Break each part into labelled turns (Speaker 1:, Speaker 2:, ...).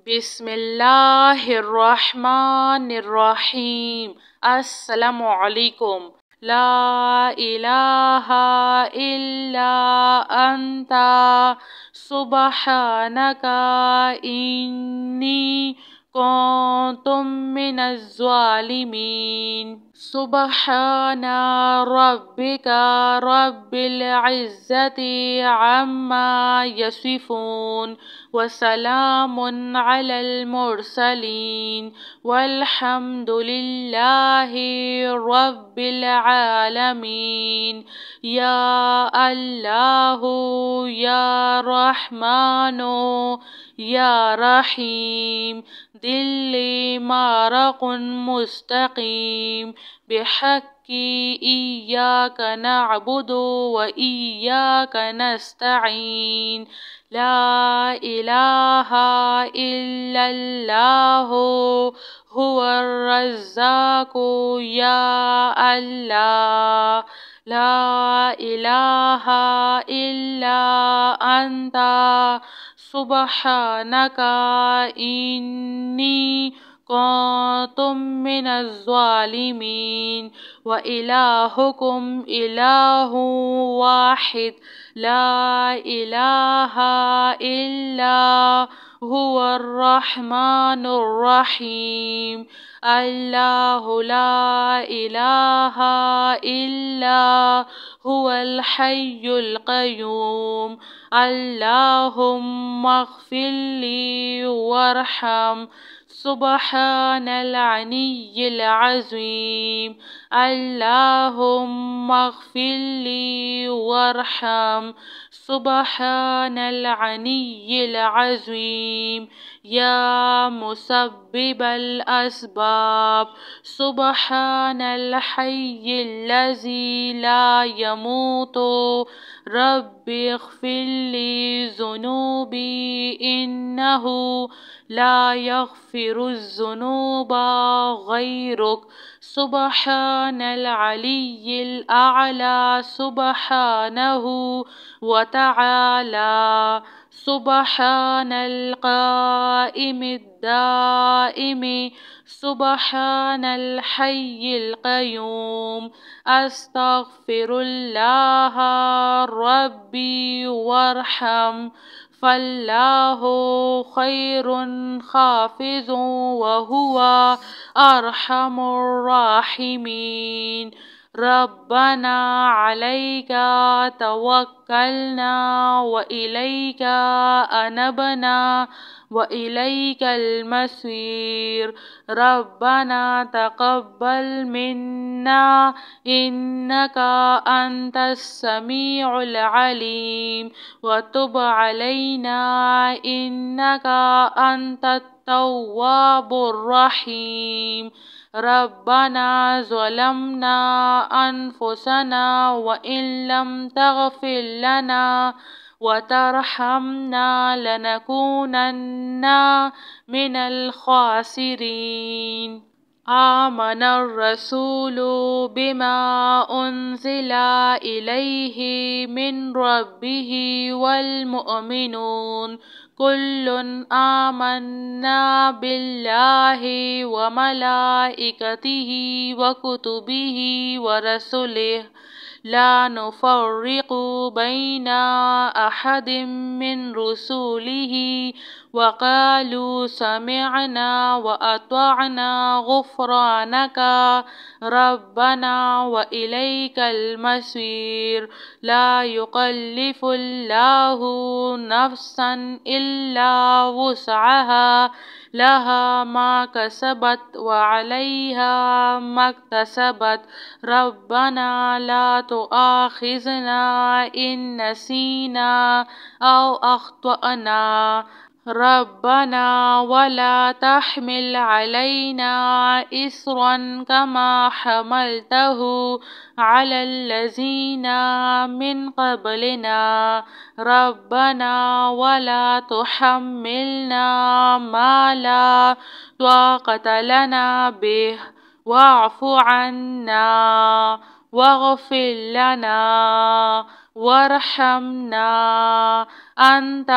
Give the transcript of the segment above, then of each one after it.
Speaker 1: بسم اللہ الرحمن الرحیم۔ السلام علیکم۔ لا الہ الا انت سبحانک انی کنت من الظالمین۔ سبحان ربک رب العزت عما یصفون وسلام علی المرسلین والحمد للہ رب العالمین۔ یا اللہ یا رحمن یا رحیم دلی مارق مستقیم بحق ایاک نعبد و ایاک نستعین۔ لا الہ الا اللہ هو الرزاق یا اللہ۔ لا الہ الا انت سبحانک انی کنت من الظالمین۔ وإلہکم الہ واحد لا الہ الا هو الرحمن الرحیم۔ اللہ لا الہ الا هو الحی القیوم۔ اللہم اغفر لی وارحم سبحان العلی العظیم۔ اللہم اغفر لی وارحم سبحان العلی العظیم۔ یا مسبب الاسباب سبحان الحی الذی لا يموت رب اغفر لی ذنوبی انہ لا یغفر الذنوب غیرک۔ سبحان العلی الاعلی سبحانہ وتعالی۔ سبحان القائم الدائم سبحان الحی القیوم۔ استغفر اللہ ربی وارحم فاللہ خیر حافظ وہو ارحم الراحمین۔ ربنا علیک توکلنا وإلیک انبنا وإلیک المصیر۔ ربنا تقبل منا انک انت السمیع العلیم وتب علینا انک انت التواب الرحیم۔ ربنا ظلمنا انفسنا وإن لم تغفر لنا وترحمنا لنكونن من الخاسرین۔ آمن الرسول بما انزل إليه من ربه والمؤمنون كل آمنا بالله وملائكته وكتبه ورسله لا نفرق بين أحد من رسله وقالوا سمعنا وأطعنا غفرانك ربنا وإليك المصير۔ لا يكلف الله نفسا إلا وسعها لها ما كسبت وعليها ما اكتسبت۔ ربنا لا تؤاخذنا إن نسينا أو أخطأنا ربنا ولا تحمل علينا إصرا كما حملته على الذين من قبلنا ربنا ولا تحملنا ما لا طاقة لنا به واعف عنا واغفر لنا وارحمنا أنت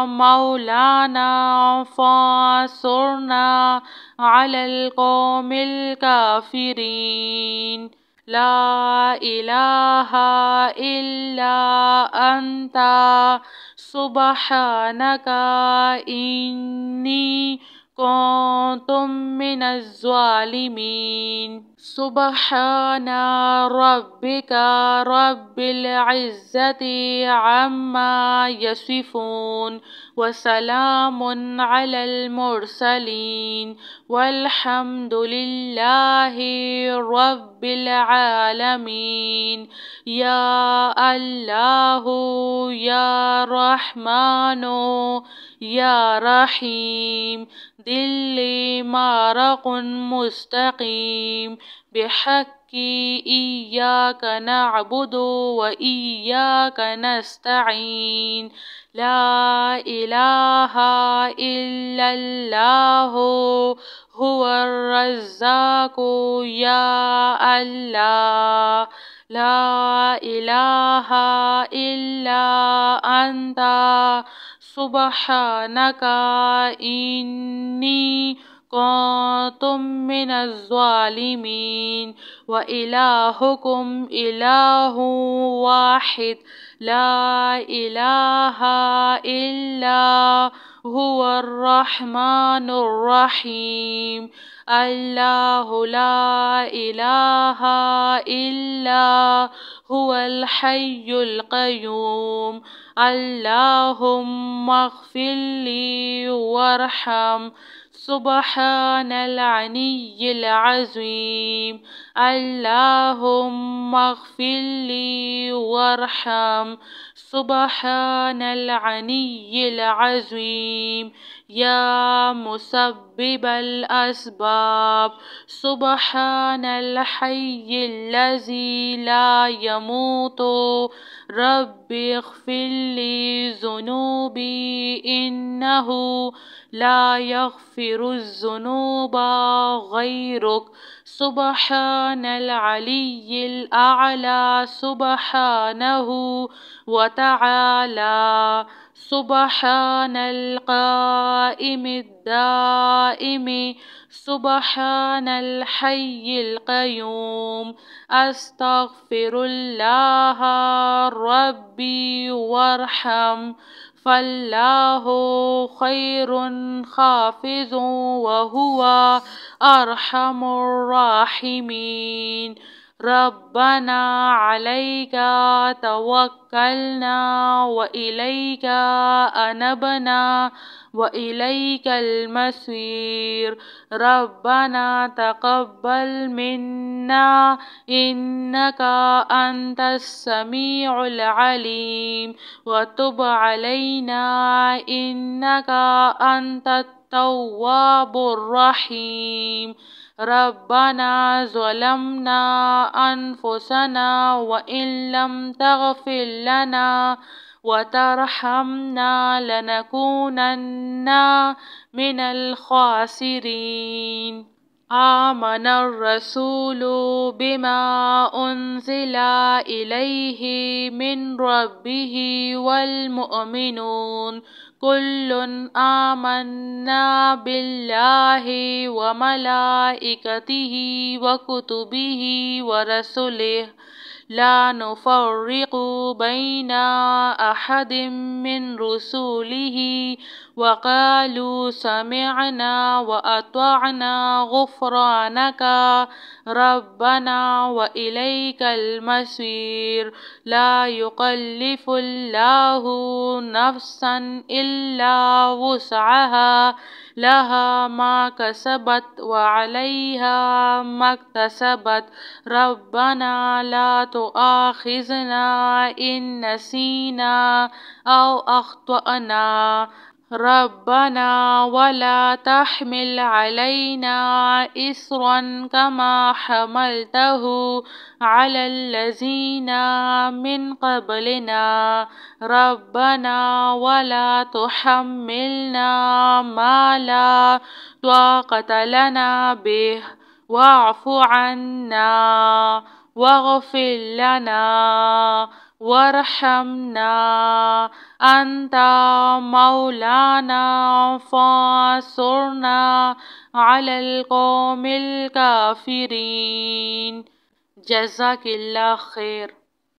Speaker 1: مولانا فانصرنا على القوم الكافرين لا إله إلا أنت سبحانك إني كنت من الظالمين سبحان ربك رب العزة عما يصفون وسلام على المرسلين والحمد لله رب العالمين يا الله يا رحمن يا رحيم دل مرق مستقيم بحق إياك نعبد وإياك نستعين لا إله إلا الله هو الرزاق يا الله لا إله إلا أنت سبحانك إني كنت من الظالمين وإلهكم إله واحد لا إله إلا هو الرحمن الرحيم الله لا إله إلا هو الحي القيوم اللهم اغفر لي وارحم سبحان العلي العظيم اللهم اغفر لي وارحم سبحان العلي العظيم يا مسبب الأسباب سبحان الحي الذي لا يموت رب اغفر لي ذنوبي إنه لا يغفر الذنوب غيرك سبحان العلي الأعلى سبحانه وتعالى سبحان القائم الدائم سبحان الحي القيوم أستغفر الله ربي وارحم فالله خير حافظ وهو أرحم الراحمين ربنا عليك توكلنا وإليك أنبنا وإليك المصير ربنا تقبل منا إنك أنت السميع العليم وتب علينا إنك أنت التواب الرحيم ربنا ظلمنا أنفسنا وإن لم تغفر لنا وترحمنا لنكونن من الخاسرين آمن الرسول بما أنزل إليه من ربه والمؤمنون كل آمنا بالله وملائكته وكتبه ورسله لا نفرق بين أحد من رسله وقالوا سمعنا وأطعنا غفرانك ربنا وإليك المصير لا يكلف الله نفسا إلا وسعها لها ما كسبت وعليها ما اكتسبت ربنا لا تؤاخذنا إن نسينا أو أخطأنا ربنا ولا تحمل علينا إصرا كما حملته على الذين من قبلنا ربنا ولا تحملنا ما لا طاقة لنا به واعف عنا واغفر لنا وارحمنا أنت مولانا فانصرنا على القوم الكافرين. جزاک اللہ خیر.